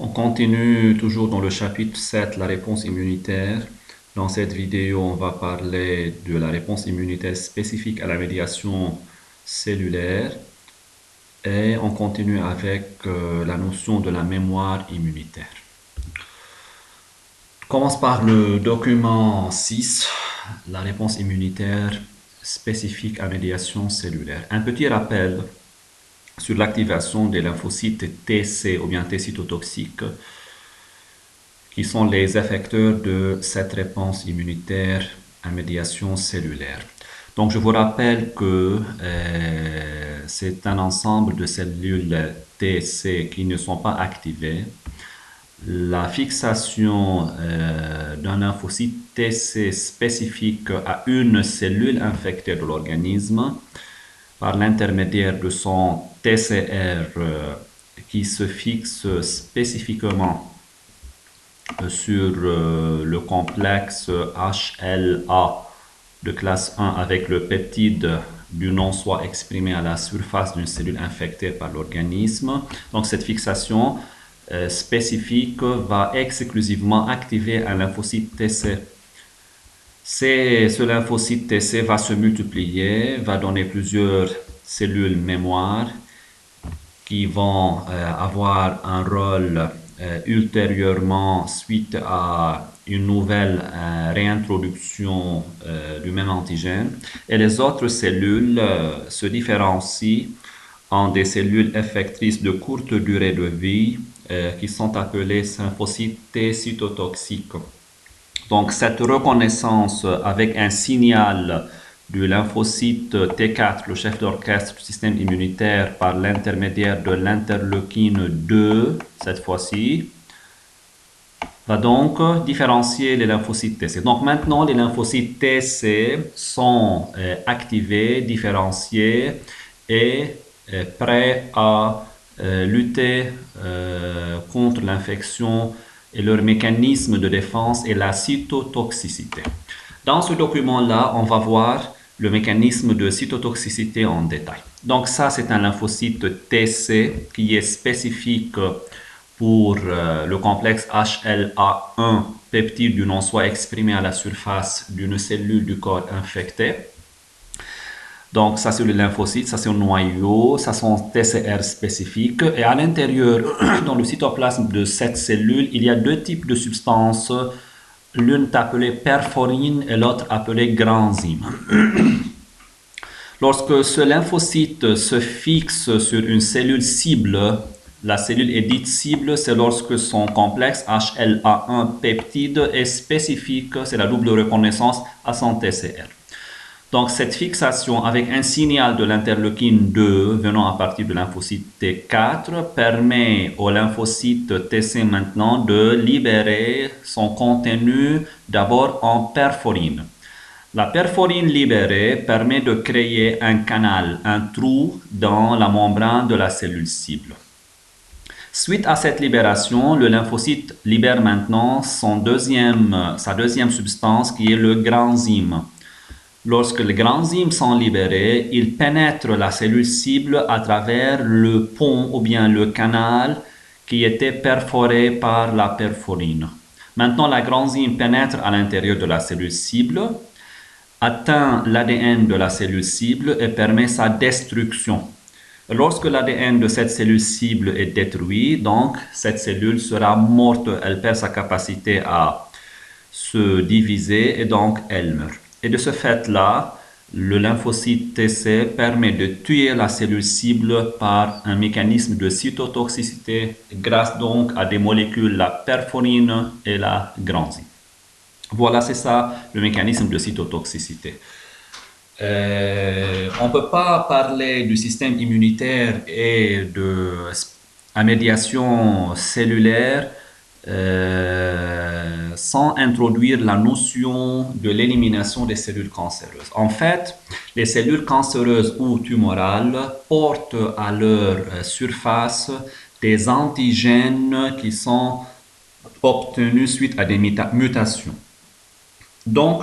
On continue toujours dans le chapitre 7, la réponse immunitaire. Dans cette vidéo, on va parler de la réponse immunitaire spécifique à la médiation cellulaire et on continue avec la notion de la mémoire immunitaire. On commence par le document 6, la réponse immunitaire spécifique à médiation cellulaire. Un petit rappel sur l'activation des lymphocytes TC ou bien T cytotoxiques qui sont les effecteurs de cette réponse immunitaire à médiation cellulaire. Donc je vous rappelle que c'est un ensemble de cellules TC qui ne sont pas activées. La fixation d'un lymphocyte TC spécifique à une cellule infectée de l'organisme par l'intermédiaire de son TCR qui se fixe spécifiquement sur le complexe HLA de classe 1 avec le peptide du non-soi exprimé à la surface d'une cellule infectée par l'organisme. Donc cette fixation spécifique va exclusivement activer un lymphocyte TC. Ce lymphocyte TC va se multiplier, va donner plusieurs cellules mémoire qui vont avoir un rôle ultérieurement suite à une nouvelle réintroduction du même antigène. Et les autres cellules se différencient en des cellules effectrices de courte durée de vie qui sont appelées lymphocytes T cytotoxiques. Donc cette reconnaissance avec un signal du lymphocyte T4, le chef d'orchestre du système immunitaire, par l'intermédiaire de l'interleukine 2, cette fois-ci, va donc différencier les lymphocytes TC. Donc maintenant, les lymphocytes TC sont activés, différenciés et prêts à lutter contre l'infection et leur mécanisme de défense est la cytotoxicité. Dans ce document-là, on va voir le mécanisme de cytotoxicité en détail. Donc ça, c'est un lymphocyte TC qui est spécifique pour le complexe HLA1, peptide du non-soi exprimé à la surface d'une cellule du corps infectée. Donc ça, c'est le lymphocyte, ça, c'est un noyau, ça sont TCR spécifiques. Et à l'intérieur, dans le cytoplasme de cette cellule, il y a deux types de substances, l'une appelée perforine et l'autre appelée granzyme. Lorsque ce lymphocyte se fixe sur une cellule cible, la cellule est dite cible, c'est lorsque son complexe HLA1 peptide est spécifique, c'est la double reconnaissance à son TCR. Donc cette fixation avec un signal de l'interleukine 2 venant à partir de lymphocyte T4 permet au lymphocyte TC maintenant de libérer son contenu d'abord en perforine. La perforine libérée permet de créer un canal, un trou dans la membrane de la cellule cible. Suite à cette libération, le lymphocyte libère maintenant sa deuxième substance qui est le granzyme. Lorsque les granzymes sont libérés, ils pénètrent la cellule cible à travers le pont ou bien le canal qui était perforé par la perforine. Maintenant, la granzyme pénètre à l'intérieur de la cellule cible, atteint l'ADN de la cellule cible et permet sa destruction. Lorsque l'ADN de cette cellule cible est détruit, donc cette cellule sera morte, elle perd sa capacité à se diviser et donc elle meurt. Et de ce fait-là, le lymphocyte TC permet de tuer la cellule cible par un mécanisme de cytotoxicité grâce donc à des molécules, la perforine et la granzyme. Voilà, c'est ça le mécanisme de cytotoxicité. On ne peut pas parler du système immunitaire et de la médiation cellulaire sans introduire la notion de l'élimination des cellules cancéreuses. En fait, les cellules cancéreuses ou tumorales portent à leur surface des antigènes qui sont obtenus suite à des mutations. Donc,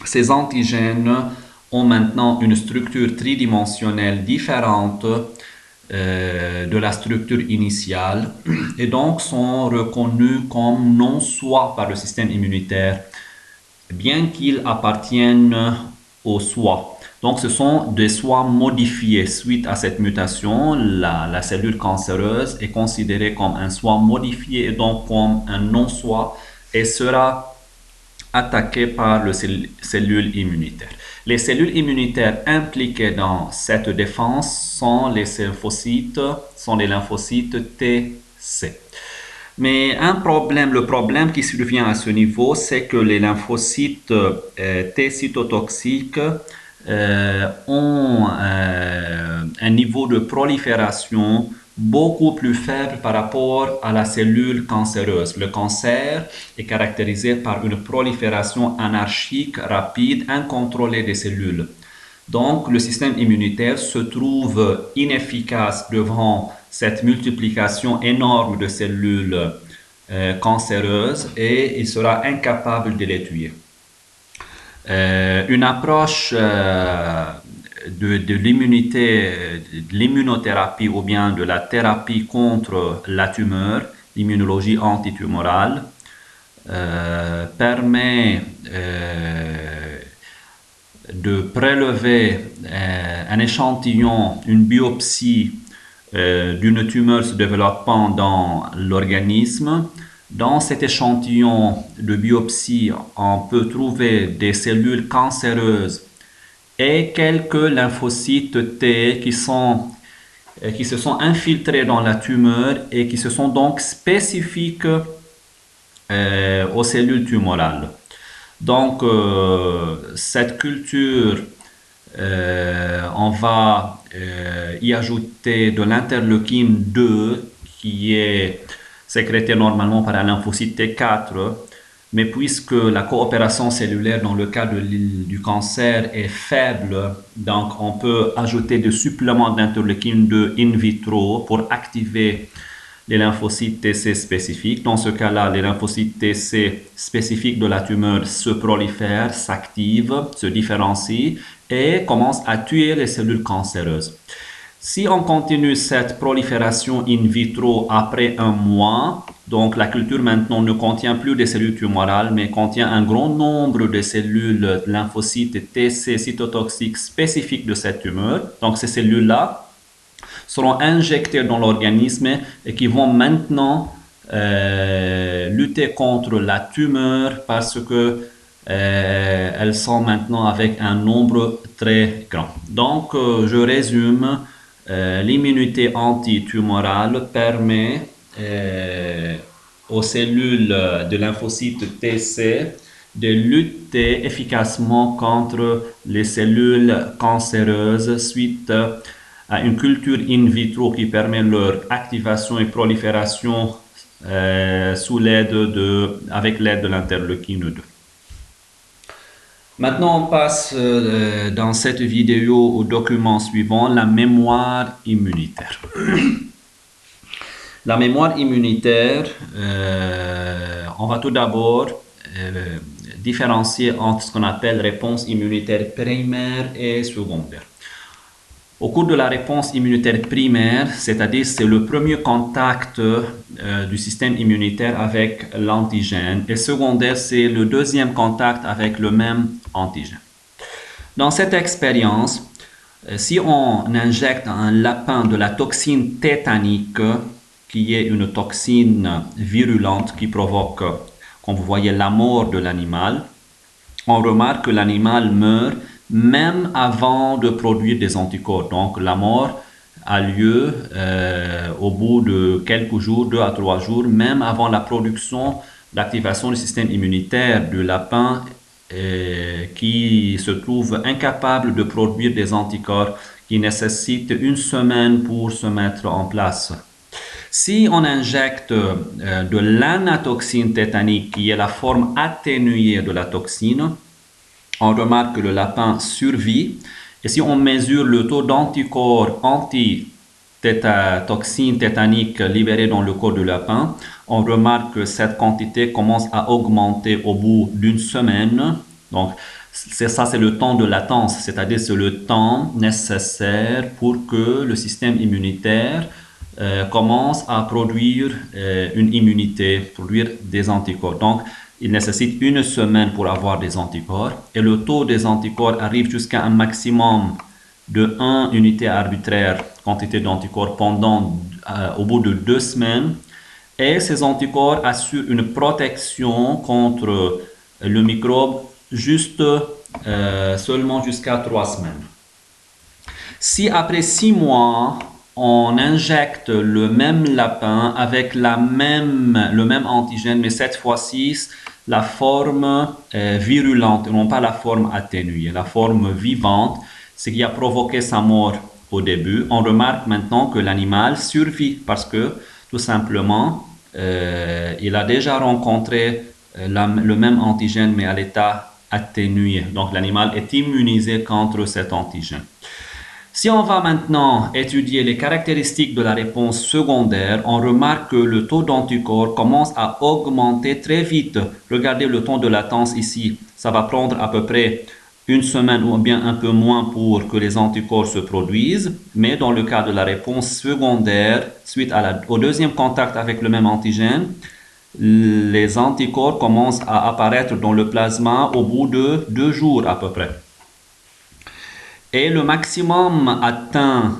ces antigènes ont maintenant une structure tridimensionnelle différente de la structure initiale et donc sont reconnus comme non-soi par le système immunitaire, bien qu'ils appartiennent au soi. Donc ce sont des sois modifiés. Suite à cette mutation, la cellule cancéreuse est considérée comme un soi modifié et donc comme un non-soi et sera attaquée par les cellules immunitaires. Les cellules immunitaires impliquées dans cette défense sont les lymphocytes TC. Mais le problème qui survient à ce niveau, c'est que les lymphocytes T cytotoxiques ont un niveau de prolifération beaucoup plus faible par rapport à la cellule cancéreuse. Le cancer est caractérisé par une prolifération anarchique, rapide, incontrôlée des cellules. Donc, le système immunitaire se trouve inefficace devant cette multiplication énorme de cellules cancéreuses et il sera incapable de les tuer. Une approche de l'immunothérapie ou bien de la thérapie contre la tumeur, l'immunologie antitumorale, permet de prélever un échantillon, une biopsie d'une tumeur se développant dans l'organisme. Dans cet échantillon de biopsie, on peut trouver des cellules cancéreuses et quelques lymphocytes T qui se sont infiltrés dans la tumeur et qui se sont donc spécifiques aux cellules tumorales. Donc, cette culture, on va y ajouter de l'interleukine 2 qui est sécrétée normalement par un lymphocyte T4, mais puisque la coopération cellulaire dans le cas du cancer est faible, donc on peut ajouter des suppléments d'interleukine 2 in vitro pour activer les lymphocytes TC spécifiques. Dans ce cas-là, les lymphocytes TC spécifiques de la tumeur se prolifèrent, s'activent, se différencient et commencent à tuer les cellules cancéreuses. Si on continue cette prolifération in vitro après un mois, donc la culture maintenant ne contient plus des cellules tumorales, mais contient un grand nombre de cellules lymphocytes TC cytotoxiques spécifiques de cette tumeur. Donc ces cellules-là seront injectées dans l'organisme et qui vont maintenant lutter contre la tumeur parce que elles sont maintenant avec un nombre très grand. Donc, je résume, l'immunité antitumorale permet aux cellules de lymphocytes TC de lutter efficacement contre les cellules cancéreuses suite à une culture in vitro qui permet leur activation et prolifération avec l'aide de l'interleukine 2. Maintenant, on passe dans cette vidéo au document suivant, la mémoire immunitaire. La mémoire immunitaire, on va tout d'abord différencier entre ce qu'on appelle réponse immunitaire primaire et secondaire. Au cours de la réponse immunitaire primaire, c'est-à-dire c'est le premier contact du système immunitaire avec l'antigène, et secondaire, c'est le deuxième contact avec le même antigène. Dans cette expérience, si on injecte à un lapin de la toxine tétanique, qui est une toxine virulente qui provoque, comme vous voyez, la mort de l'animal, on remarque que l'animal meurt même avant de produire des anticorps. Donc la mort a lieu au bout de quelques jours, 2 à 3 jours, même avant la production, l'activation du système immunitaire du lapin qui se trouve incapable de produire des anticorps qui nécessitent une semaine pour se mettre en place. Si on injecte de l'anatoxine tétanique, qui est la forme atténuée de la toxine, on remarque que le lapin survit. Et si on mesure le taux d'anticorps anti-toxine tétanique libéré dans le corps du lapin, on remarque que cette quantité commence à augmenter au bout d'une semaine. Donc, C'est le temps de latence, c'est-à-dire c'est le temps nécessaire pour que le système immunitaire commence à produire une immunité, produire des anticorps. Donc, il nécessite une semaine pour avoir des anticorps et le taux des anticorps arrive jusqu'à un maximum de 1 unité arbitraire quantité d'anticorps au bout de 2 semaines. Et ces anticorps assurent une protection contre le microbe seulement jusqu'à 3 semaines. Si après 6 mois, on injecte le même lapin avec le même antigène, mais cette fois-ci, la forme virulente, non pas la forme atténuée, la forme vivante, ce qui a provoqué sa mort au début, on remarque maintenant que l'animal survit parce que, tout simplement, il a déjà rencontré le même antigène, mais à l'état atténué. Donc, l'animal est immunisé contre cet antigène. Si on va maintenant étudier les caractéristiques de la réponse secondaire, on remarque que le taux d'anticorps commence à augmenter très vite. Regardez le temps de latence ici. Ça va prendre à peu près une semaine ou bien un peu moins pour que les anticorps se produisent. Mais dans le cas de la réponse secondaire, suite au deuxième contact avec le même antigène, les anticorps commencent à apparaître dans le plasma au bout de 2 jours à peu près. Et le maximum atteint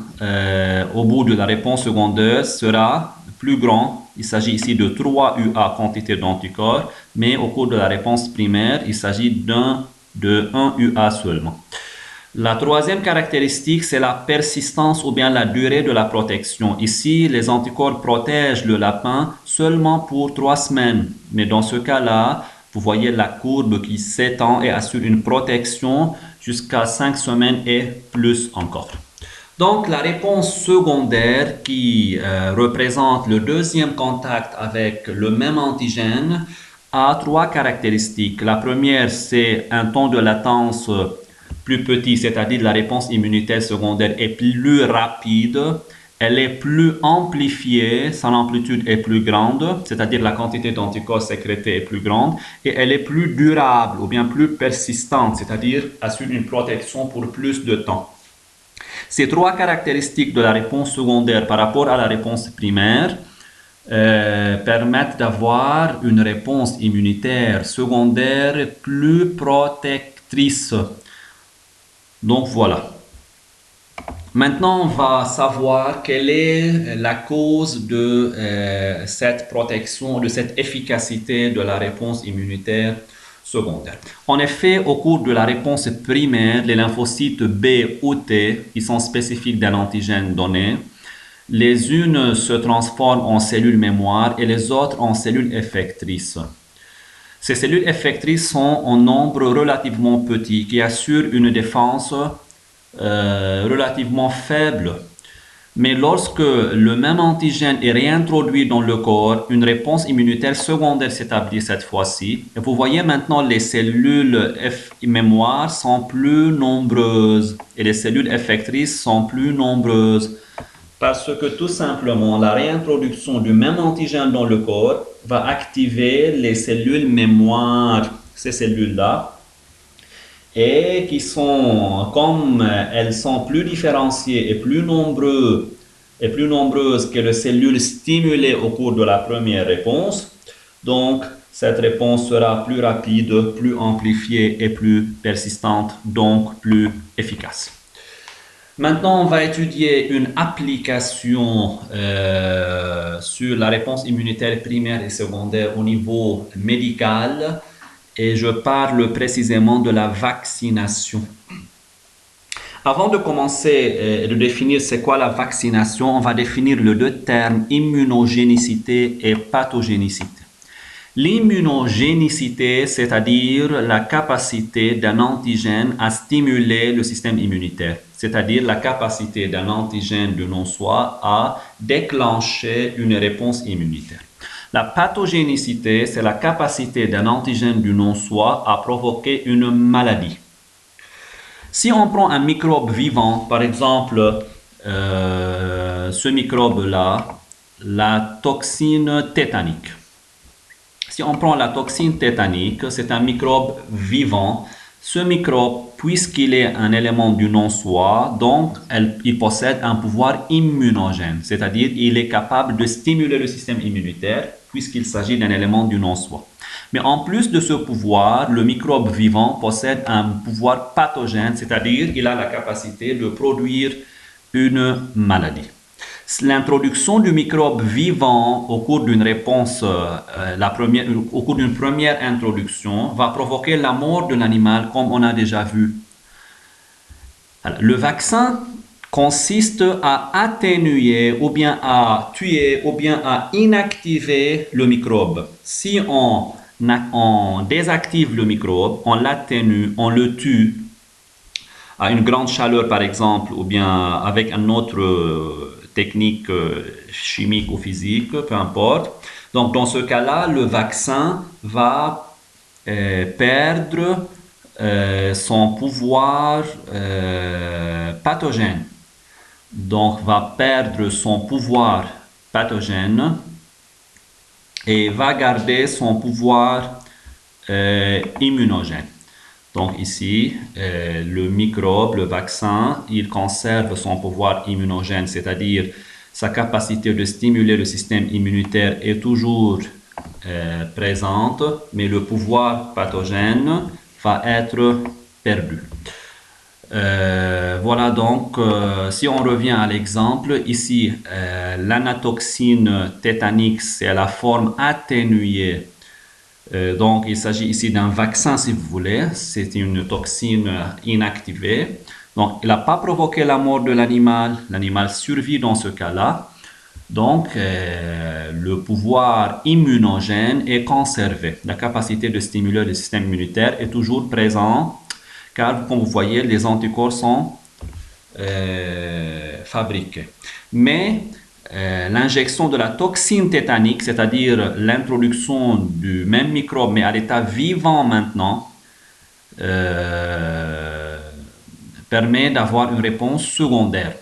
au bout de la réponse secondaire sera plus grand. Il s'agit ici de 3 UA quantité d'anticorps, mais au cours de la réponse primaire, il s'agit de 1 UA seulement. La troisième caractéristique, c'est la persistance ou bien la durée de la protection. Ici, les anticorps protègent le lapin seulement pour 3 semaines. Mais dans ce cas-là, vous voyez la courbe qui s'étend et assure une protection jusqu'à 5 semaines et plus encore. Donc, la réponse secondaire qui représente le deuxième contact avec le même antigène a 3 caractéristiques. La première, c'est un temps de latence plus petit, c'est-à-dire la réponse immunitaire secondaire est plus rapide, elle est plus amplifiée, son amplitude est plus grande, c'est-à-dire la quantité d'anticorps sécrétés est plus grande, et elle est plus durable ou bien plus persistante, c'est-à-dire assure une protection pour plus de temps. Ces 3 caractéristiques de la réponse secondaire par rapport à la réponse primaire permettent d'avoir une réponse immunitaire secondaire plus protectrice. Donc voilà. Maintenant, on va savoir quelle est la cause de cette protection, de cette efficacité de la réponse immunitaire secondaire. En effet, au cours de la réponse primaire, les lymphocytes B ou T, qui sont spécifiques d'un antigène donné, les unes se transforment en cellules mémoire et les autres en cellules effectrices. Ces cellules effectrices sont en nombre relativement petit, qui assurent une défense relativement faible. Mais lorsque le même antigène est réintroduit dans le corps, une réponse immunitaire secondaire s'établit cette fois-ci. Et vous voyez maintenant les cellules mémoire sont plus nombreuses et les cellules effectrices sont plus nombreuses. Parce que tout simplement, la réintroduction du même antigène dans le corps va activer les cellules mémoire, ces cellules-là, et qui sont, comme elles sont plus différenciées et plus nombreuses que les cellules stimulées au cours de la première réponse, donc cette réponse sera plus rapide, plus amplifiée et plus persistante, donc plus efficace. Maintenant, on va étudier une application sur la réponse immunitaire primaire et secondaire au niveau médical et je parle précisément de la vaccination. Avant de commencer et de définir c'est quoi la vaccination, on va définir les 2 termes immunogénicité et pathogénicité. L'immunogénicité, c'est-à-dire la capacité d'un antigène à stimuler le système immunitaire, c'est-à-dire la capacité d'un antigène de non-soi à déclencher une réponse immunitaire. La pathogénicité, c'est la capacité d'un antigène du non-soi à provoquer une maladie. Si on prend un microbe vivant, par exemple ce microbe-là, la toxine tétanique. Si on prend la toxine tétanique, c'est un microbe vivant Ce microbe, puisqu'il est un élément du non-soi, donc il possède un pouvoir immunogène, c'est-à-dire il est capable de stimuler le système immunitaire puisqu'il s'agit d'un élément du non-soi. Mais en plus de ce pouvoir, le microbe vivant possède un pouvoir pathogène, c'est-à-dire il a la capacité de produire une maladie. L'introduction du microbe vivant au cours d'une réponse, au cours d'une première introduction, va provoquer la mort de l'animal, comme on a déjà vu. Alors, le vaccin consiste à atténuer ou bien à tuer ou bien à inactiver le microbe. Si on désactive le microbe, on l'atténue, on le tue à une grande chaleur par exemple, ou bien avec une autre technique chimique ou physique, peu importe. Donc dans ce cas-là, le vaccin va perdre son pouvoir pathogène. Donc va perdre son pouvoir pathogène et va garder son pouvoir immunogène. Donc ici, le microbe, le vaccin, il conserve son pouvoir immunogène, c'est-à-dire sa capacité de stimuler le système immunitaire est toujours présente, mais le pouvoir pathogène va être perdu. Voilà donc, si on revient à l'exemple, ici, l'anatoxine tétanique, c'est la forme atténuée. Donc, il s'agit ici d'un vaccin, si vous voulez. C'est une toxine inactivée. Donc, il n'a pas provoqué la mort de l'animal. L'animal survit dans ce cas-là. Donc, le pouvoir immunogène est conservé. La capacité de stimuler le système immunitaire est toujours présente, car, comme vous voyez, les anticorps sont fabriqués. Mais l'injection de la toxine tétanique, c'est-à-dire l'introduction du même microbe, mais à l'état vivant maintenant, permet d'avoir une réponse secondaire.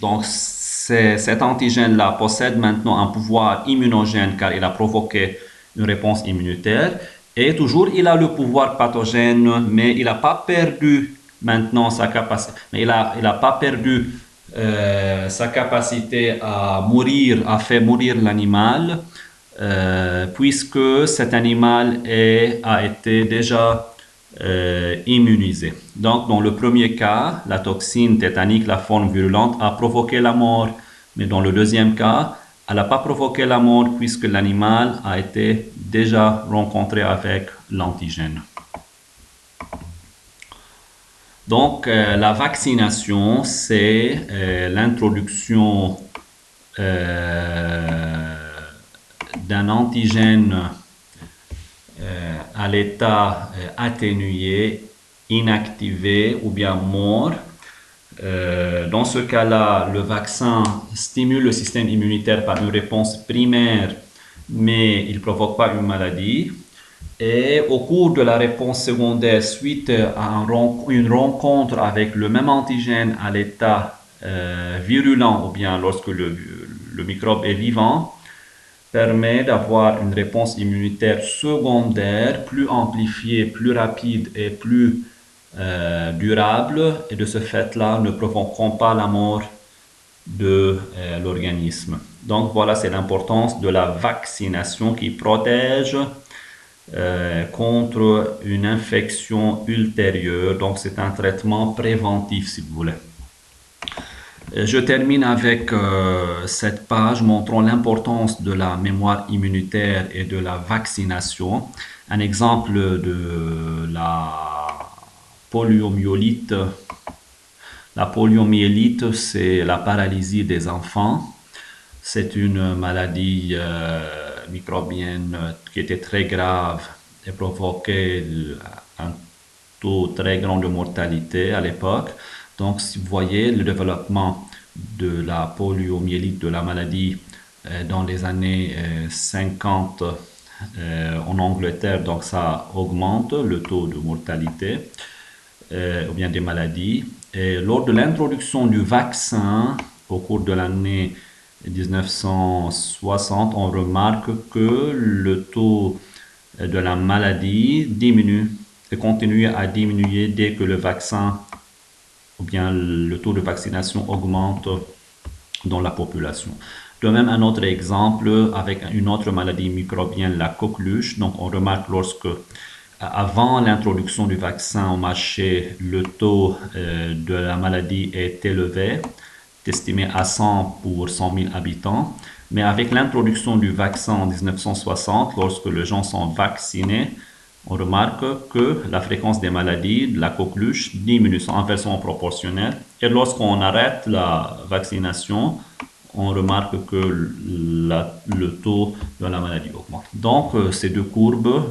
Donc, cet antigène-là possède maintenant un pouvoir immunogène car il a provoqué une réponse immunitaire. Et toujours, il a le pouvoir pathogène, mais il n'a pas perdu maintenant sa capacité. Mais il a pas perdu sa capacité à mourir, à faire mourir l'animal, puisque cet animal a été déjà immunisé. Donc, dans le premier cas, la toxine tétanique, la forme virulente, a provoqué la mort. Mais dans le deuxième cas, elle n'a pas provoqué la mort puisque l'animal a été déjà rencontré avec l'antigène. Donc, la vaccination, c'est l'introduction d'un antigène à l'état atténué, inactivé ou bien mort. Dans ce cas-là, le vaccin stimule le système immunitaire par une réponse primaire, mais il ne provoque pas une maladie. Et au cours de la réponse secondaire, suite à une rencontre avec le même antigène à l'état virulent, ou bien lorsque le microbe est vivant, permet d'avoir une réponse immunitaire secondaire plus amplifiée, plus rapide et plus durable, et de ce fait-là ne provoqueront pas la mort de l'organisme. Donc voilà, c'est l'importance de la vaccination qui protège contre une infection ultérieure. Donc c'est un traitement préventif si vous voulez. Je termine avec cette page montrant l'importance de la mémoire immunitaire et de la vaccination. Un exemple de la poliomyélite. La poliomyélite, c'est la paralysie des enfants. C'est une maladie microbienne qui était très grave et provoquait un taux très grand de mortalité à l'époque. Donc, si vous voyez le développement de la poliomyélite, de la maladie dans les années 50 en Angleterre, donc ça augmente le taux de mortalité ou bien des maladies. Et lors de l'introduction du vaccin au cours de l'année 1960, on remarque que le taux de la maladie diminue continuer à diminuer dès que le vaccin ou bien le taux de vaccination augmente dans la population. De même, un autre exemple avec une autre maladie microbienne, la coqueluche. Donc, on remarque lorsque, avant l'introduction du vaccin au marché, le taux de la maladie est élevé, estimé à 100 pour 100 000 habitants. Mais avec l'introduction du vaccin en 1960, lorsque les gens sont vaccinés, on remarque que la fréquence des maladies de la coqueluche diminue inversement proportionnelle. Et lorsqu'on arrête la vaccination, on remarque que le taux de la maladie augmente. Donc, ces deux courbes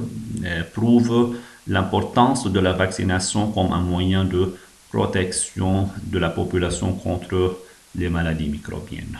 prouvent l'importance de la vaccination comme un moyen de protection de la population contre les maladies microbiennes.